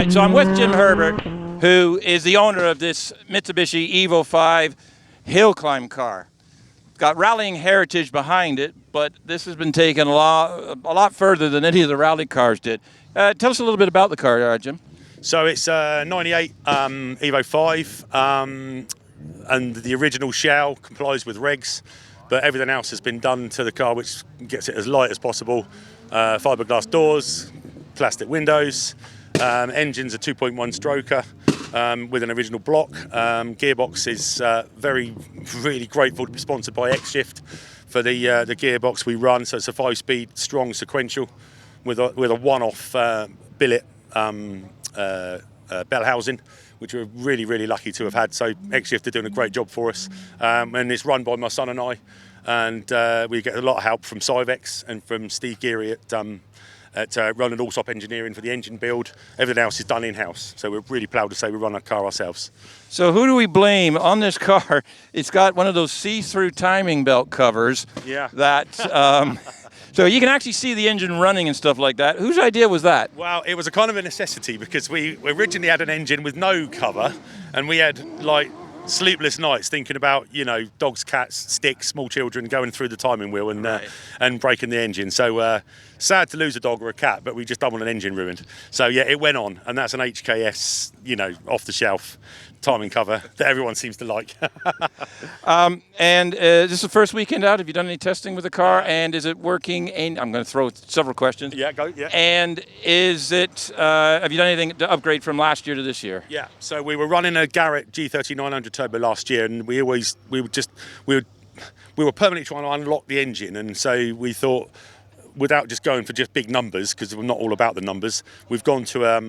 right, so I'm with Jim Herbert, who is the owner of this Mitsubishi Evo 5 hill climb car. It's got rallying heritage behind it, but this has been taken a lot further than any of the rally cars did. Tell us a little bit about the car, Jim. So it's a 98 Evo 5, and the original shell complies with regs, but everything else has been done to the car which gets it as light as possible. Fiberglass doors, plastic windows, engine's a 2.1 stroker with an original block. Gearbox is really grateful to be sponsored by X-Shift for the gearbox we run. So it's a 5-speed, strong sequential with a one-off billet bell housing, which we're really lucky to have had. So X-Shift are doing a great job for us, and it's run by my son and I, and we get a lot of help from Cyvex and from Steve Geary at running Allsop Engineering for the engine build. Everything else is done in-house, so we're really proud to say we run our car ourselves. So who do we blame on this car? It's got one of those see-through timing belt covers. Yeah. That so you can actually see the engine running and stuff like that. Whose idea was that? Well, it was a kind of a necessity because we originally had an engine with no cover, and we had like sleepless nights thinking about, you know, dogs, cats, sticks, small children going through the timing wheel and breaking the engine. So sad to lose a dog or a cat, but we just don't want an engine ruined. So yeah, it went on, and that's an HKS, you know, off the shelf timing cover that everyone seems to like. And this is the first weekend out. Have you done any testing with the car? And is it working? And I'm going to throw several questions. Yeah, go. Yeah. And is it? Have you done anything to upgrade from last year to this year? Yeah. So we were running a Garrett G3900 turbo last year, and we were permanently trying to unlock the engine, and so we thought, without just going for just big numbers, because we're not all about the numbers, we've gone to a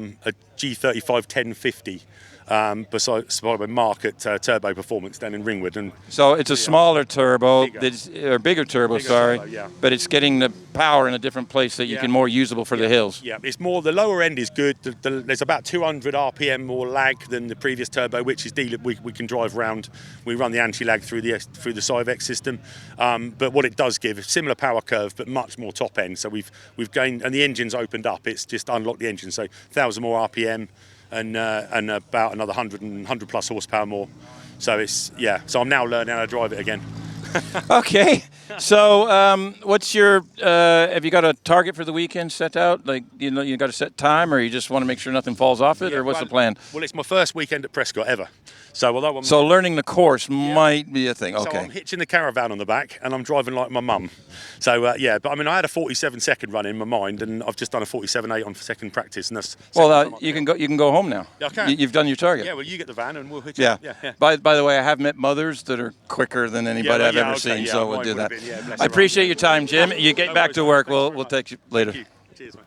G35 1050. Besides by Mark at Turbo Performance down in Ringwood, and so it's a smaller turbo, bigger turbo, turbo, yeah. But it's getting the power in a different place that you can more usable for the hills. Yeah, it's more, the lower end is good. There's about 200 RPM more lag than the previous turbo, which is we can drive around. We run the anti-lag through the Cyvex system, but what it does give is similar power curve, but much more top end. So we've gained, and the engine's opened up. It's just unlocked the engine, so 1,000 more RPM. And about another 100 plus horsepower more. So it's, yeah, so I'm now learning how to drive it again. Okay, so what's your, have you got a target for the weekend set out? Like, you know, you got a set time, or you just want to make sure nothing falls off it, or what's the plan? Well, it's my first weekend at Prescott ever. So although so learning the course might be a thing. Okay. So I'm hitching the caravan on the back, and I'm driving like my mum. So yeah, but I mean, I had a 47-second run in my mind, and I've just done a 47.8 on second practice, and that's. Well, you can go home now. Yeah, I can. You've done your target. Yeah, well, you get the van, and we'll hitch it. Yeah. By the way, I have met mothers that are quicker than anybody I've ever seen, so we'll do that. I appreciate your time, Jim. You get back to work. We'll take you later. Thank you. Cheers, mate.